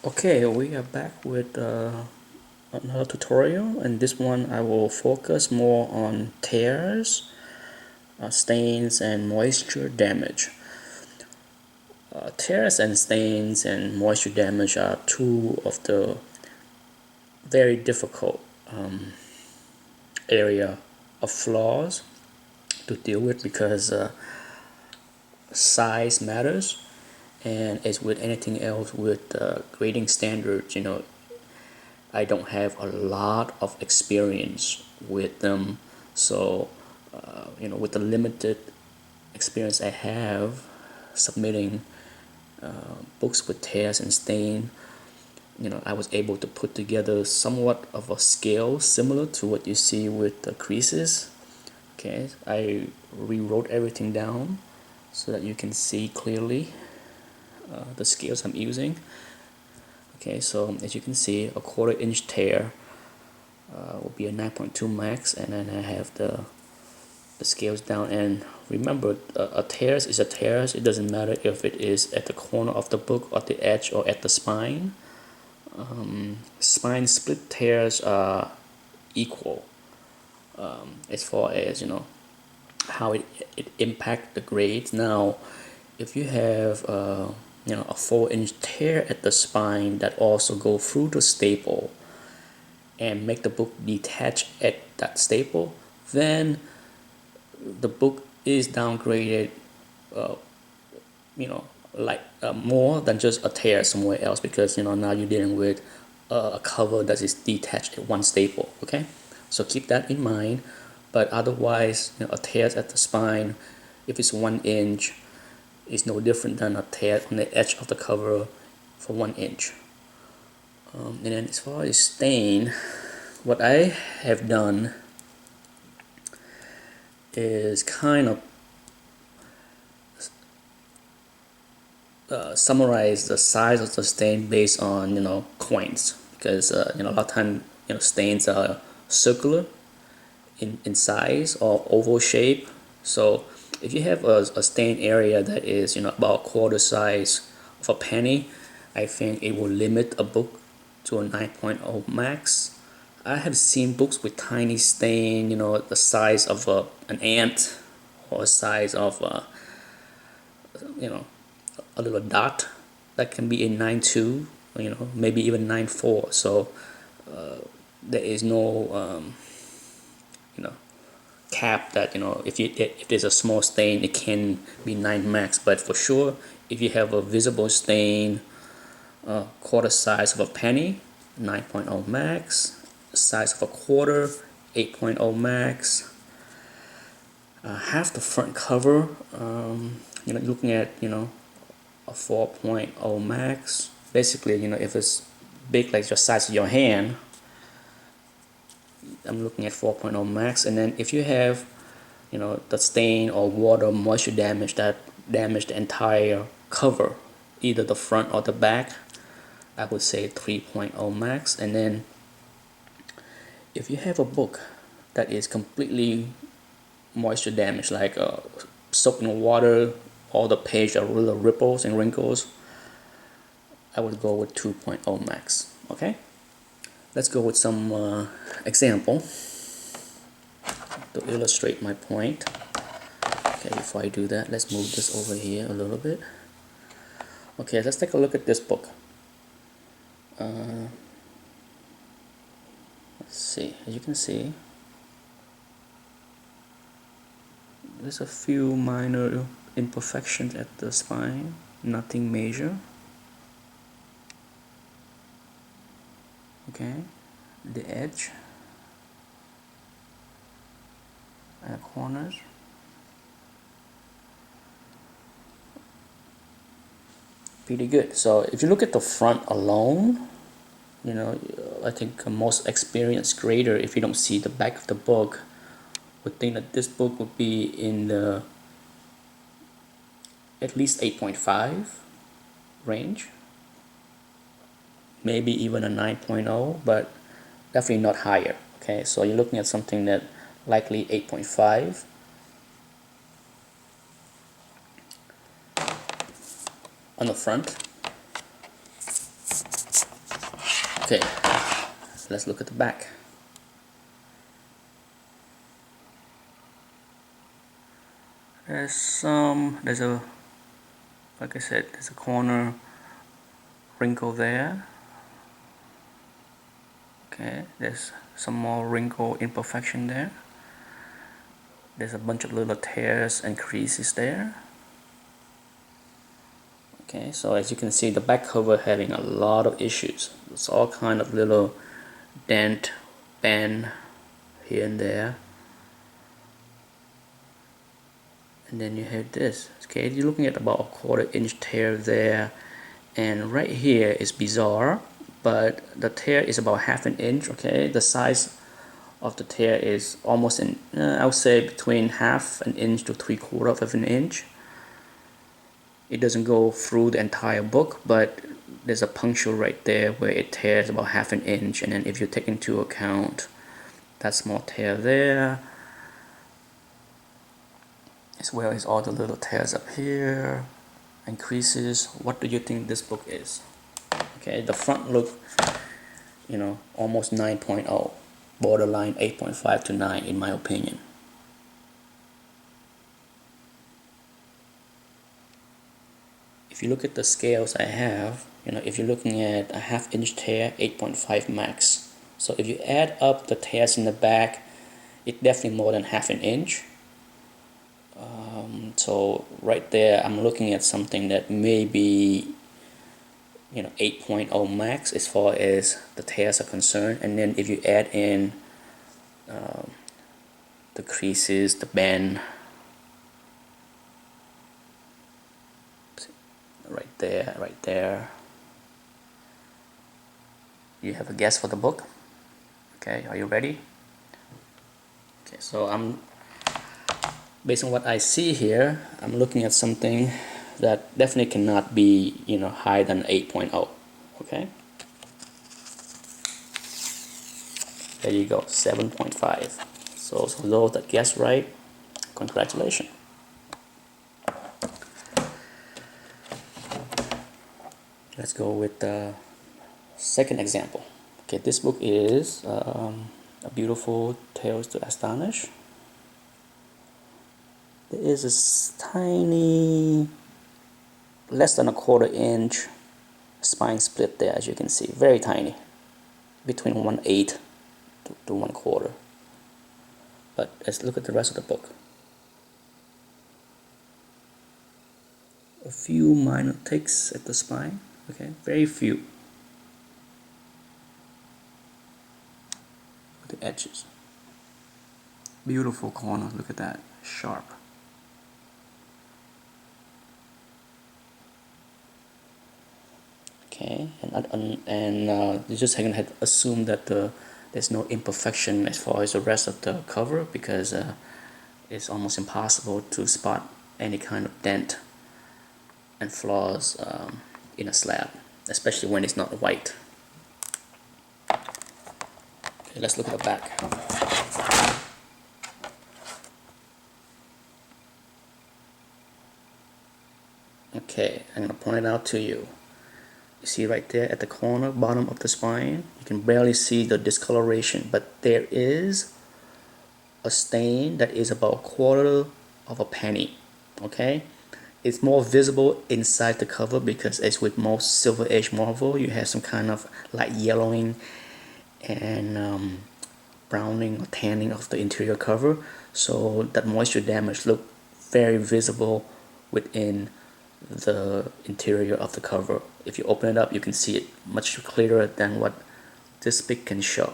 Okay, we are back with another tutorial, and this one I will focus more on tears, stains, and moisture damage. Tears and stains and moisture damage are two of the very difficult area of flaws to deal with because size matters, and as with anything else with grading standards, I don't have a lot of experience with them, so with the limited experience I have submitting books with tears and stain, I was able to put together somewhat of a scale similar to what you see with the creases. Okay, I rewrote everything down so that you can see clearly the scales I'm using. Okay, so as you can see, a 1/4 inch tear will be a 9.2 max, and then I have the scales down. And remember, a tears is a tears. It doesn't matter if it is at the corner of the book, at the edge, or at the spine. Spine split tears are equal as far as how it impact the grades. Now if you have a 4-inch tear at the spine that also go through the staple and make the book detach at that staple, then the book is downgraded more than just a tear somewhere else, because now you're dealing with a cover that is detached at one staple. Okay, so keep that in mind. But otherwise, a tear at the spine, if it's 1 inch, is no different than a tear on the edge of the cover for 1 inch. And then as far as stain, what I have done is kind of summarize the size of the stain based on coins, because a lot of time stains are circular in size or oval shape. So if you have a stain area that is about 1/4 size of a penny, I think it will limit a book to a 9.0 max. I have seen books with tiny stain, the size of an ant, or the size of a little dot, that can be a 9.2, maybe even 9.4. So there is no cap that if there's a small stain, it can be 9 max. But for sure, if you have a visible stain 1/4 size of a penny, 9.0 max. Size of a 1/4, 8.0 max. Half the front cover, looking at a 4.0 max. Basically, if it's big like the size of your hand, I'm looking at 4.0 max. And then if you have the stain or water moisture damage that damage the entire cover, either the front or the back, I would say 3.0 max. And then if you have a book that is completely moisture damaged, like soaked in water, all the page are little ripples and wrinkles, I would go with 2.0 max. Okay, let's go with some example to illustrate my point. Okay, before I do that, let's move this over here a little bit. Okay, let's take a look at this book. Let's see, as you can see, there's a few minor imperfections at the spine, nothing major. Okay, the edge and corners. Pretty good. So if you look at the front alone, I think most experienced grader, if you don't see the back of the book, would think that this book would be in the at least 8.5 range, maybe even a 9.0, but definitely not higher. Okay, so you're looking at something that likely 8.5. On the front. Okay, let's look at the back. There's a, like I said, there's a corner wrinkle there. Okay, there's some more wrinkle imperfection there. There's a bunch of little tears and creases there. Okay, so as you can see, the back cover having a lot of issues. It's all kind of little dent, bend here and there. And then you have this. Okay, you're looking at about a 1/4 inch tear there, and right here is bizarre, but the tear is about 1/2 inch. Okay, the size of the tear is almost I would say between 1/2 inch to 3/4 of an inch. It doesn't go through the entire book, but there's a puncture right there where it tears about 1/2 inch, and then if you take into account that small tear there, as well as all the little tears up here and creases, what do you think this book is? Okay, the front look, you know, almost 9.0, borderline 8.5 to 9 in my opinion. If you look at the scales I have, you know, if you're looking at a 1/2 inch tear, 8.5 max. So if you add up the tears in the back, it's definitely more than 1/2 inch. So right there, I'm looking at something that may be, you know, 8.0 max as far as the tears are concerned. And then if you add in the creases, the bend, right there. You have a guess for the book? Okay, are you ready? Okay, so based on what I see here, I'm looking at something that definitely cannot be, you know, higher than 8.0. Okay, there you go, 7.5. So those that guess right, congratulations. Let's go with the second example. Okay, this book is A Beautiful Tales to Astonish. There is this tiny, less than a 1/4 inch spine split there, as you can see, very tiny, between 1/8 to 1/4. But let's look at the rest of the book. A few minor ticks at the spine, okay, very few. The edges, beautiful corner, look at that, sharp. Okay, and you just gonna have to assume that there's no imperfection as far as the rest of the cover, because it's almost impossible to spot any kind of dent and flaws in a slab, especially when it's not white. Okay, let's look at the back. Okay, I'm gonna point it out to you. You see right there at the corner, bottom of the spine, you can barely see the discoloration, but there is a stain that is about 1/4 of a penny. Okay, it's more visible inside the cover because, as with most Silver Age Marvel, you have some kind of light yellowing and browning or tanning of the interior cover, so that moisture damage look very visible within the interior of the cover. If you open it up, you can see it much clearer than what this pic can show,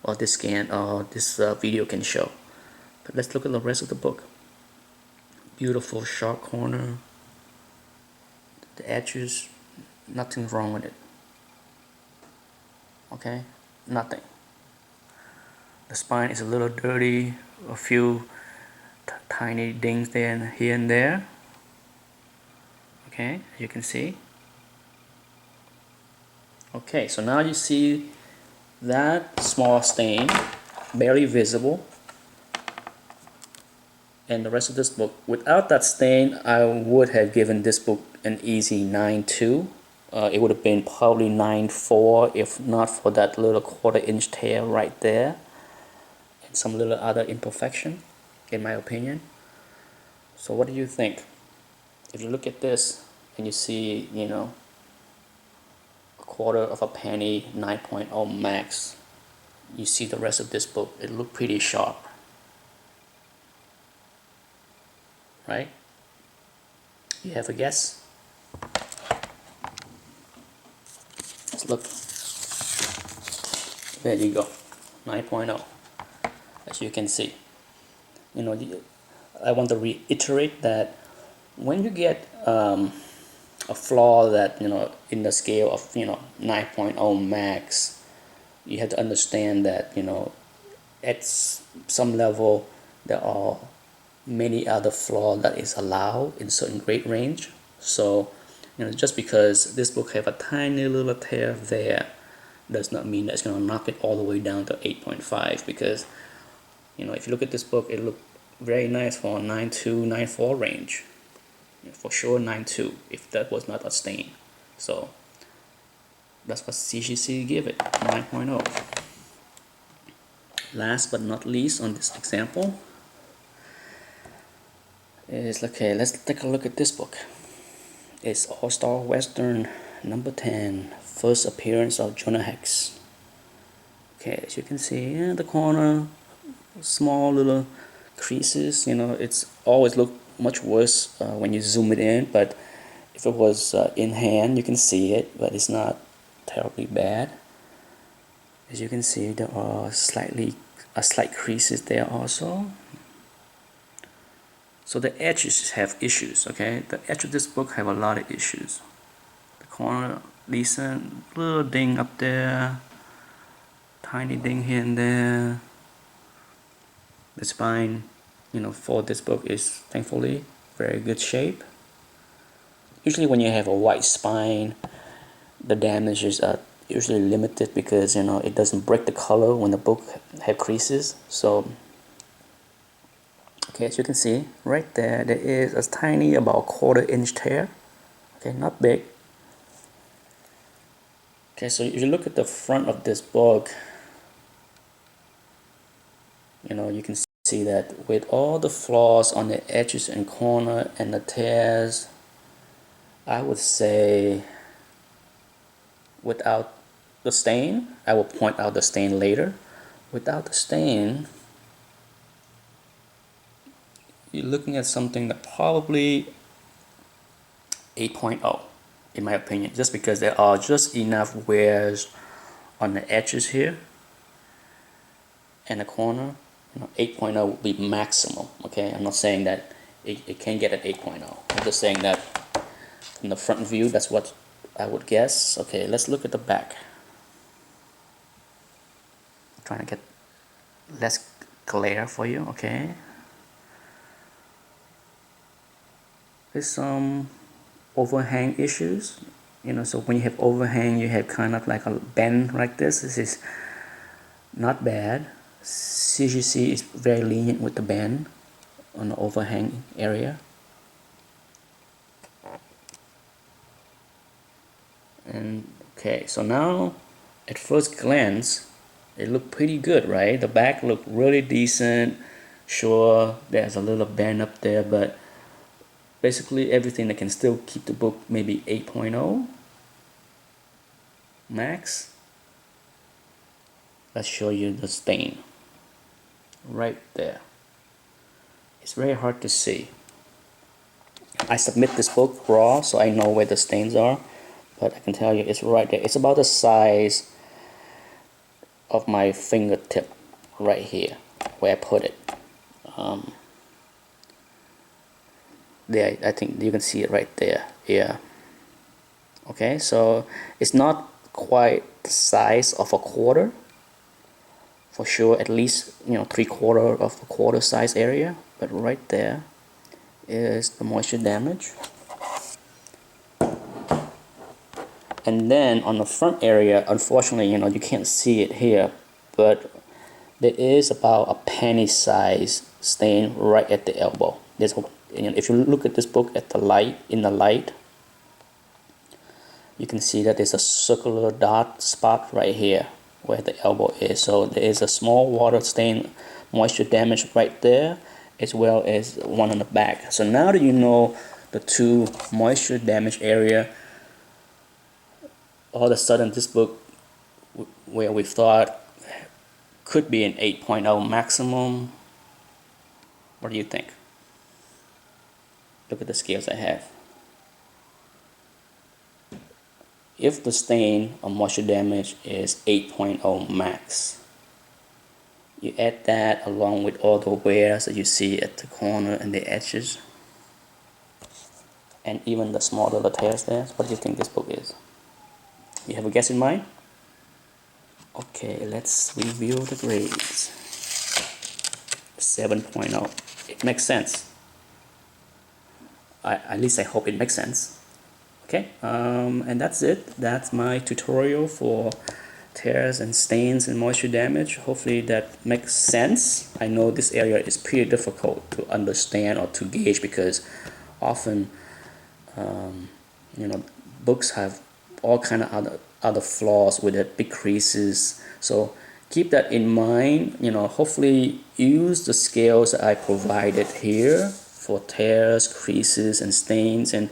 or this video can show. But let's look at the rest of the book. Beautiful sharp corner, the edges, nothing wrong with it. Okay, nothing. The spine is a little dirty, a few tiny dings there here and there. Okay, as you can see. Okay, so now you see that small stain, barely visible, and the rest of this book. Without that stain, I would have given this book an easy 9.2. it would have been probably 9.4 if not for that little 1/4 inch tear right there and some little other imperfection, in my opinion. So what do you think? If you look at this and you see, you know, 1/4 of a penny 9.0 max, you see the rest of this book, it looked pretty sharp, right? You have a guess? Let's look. There you go, 9.0, as you can see. You know, I want to reiterate that when you get a flaw that, you know, in the scale of, you know, 9.0 max, you have to understand that, you know, at some level there are many other flaws that is allowed in certain grade range. So, you know, just because this book have a tiny little tear there does not mean that it's going to knock it all the way down to 8.5, because, you know, if you look at this book, it looked very nice for a 9.2, 9.4 range. For sure 9.2 if that was not a stain. So that's what CGC give it, 9.0. Last but not least on this example is, okay, let's take a look at this book. It's All-Star Western number 10, first appearance of Jonah Hex. Okay, as you can see, in the corner, small little creases. You know, it's always looked much worse when you zoom it in, but if it was in hand, you can see it, but it's not terribly bad. As you can see, there are slight creases there also. So the edges have issues, okay? The edge of this book have a lot of issues. The corner, decent, little ding up there, tiny ding here and there. The spine, you know, for this book is thankfully very good shape. Usually when you have a white spine, the damages are usually limited because, you know, it doesn't break the color when the book have creases. So okay, as you can see right there, there is a tiny, about 1/4 inch tear. Okay, not big. Okay, so if you look at the front of this book, you know, you can see that with all the flaws on the edges and corner and the tears, I would say without the stain, I will point out the stain later. Without the stain, you're looking at something that probably 8.0 in my opinion, just because there are just enough wears on the edges here and the corner. You know, 8.0 would be maximum. Okay, I'm not saying that it can get an 8.0. I'm just saying that from the front view, that's what I would guess. Okay, let's look at the back. I'm trying to get less glare for you. Okay, there's some overhang issues. You know, so when you have overhang, you have kind of like a bend like this. This is not bad. CGC is very lenient with the bend on the overhang area. And okay, so now at first glance, it looked pretty good, right? The back looked really decent. Sure, there's a little bend up there, but basically everything that can still keep the book maybe 8.0 max. Let's show you the stain right there. It's very hard to see. I submit this book raw so I know where the stains are, but I can tell you it's right there. It's about the size of my fingertip right here where I put it. There, I think you can see it right there. Yeah. Okay, so it's not quite the size of a 1/4. For sure, at least, you know, 3/4 of a 1/4 size area, but right there is the moisture damage. And then on the front area, unfortunately, you know, you can't see it here, but there is about a penny size stain right at the elbow. There's, you know, if you look at this book at the light, in the light, you can see that there's a circular dot spot right here where the elbow is. So there is a small water stain moisture damage right there, as well as one on the back. So now that you know the two moisture damage area, all of a sudden this book, where we thought could be an 8.0 maximum, what do you think? Look at the scales I have. If the stain or moisture damage is 8.0 max, you add that along with all the wears that you see at the corner and the edges, and even the smaller the tears there, what do you think this book is? You have a guess in mind? Okay, let's review the grades. 7.0. It makes sense. At least I hope it makes sense. Okay, and that's it. That's my tutorial for tears and stains and moisture damage. Hopefully that makes sense. I know this area is pretty difficult to understand or to gauge because often books have all kind of other flaws with it, big creases. So keep that in mind. Hopefully use the scales that I provided here for tears, creases, and stains. And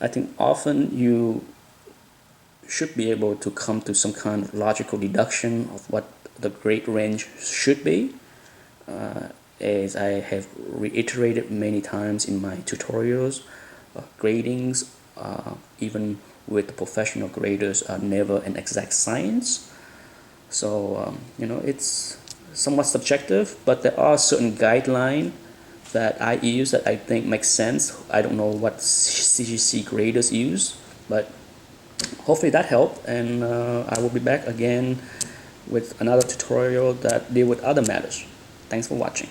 I think often you should be able to come to some kind of logical deduction of what the grade range should be. As I have reiterated many times in my tutorials, gradings, even with the professional graders, are never an exact science. So it's somewhat subjective, but there are certain guidelines that I use that I think makes sense. I don't know what CGC graders use, but hopefully that helped, and I will be back again with another tutorial that deal with other matters. Thanks for watching.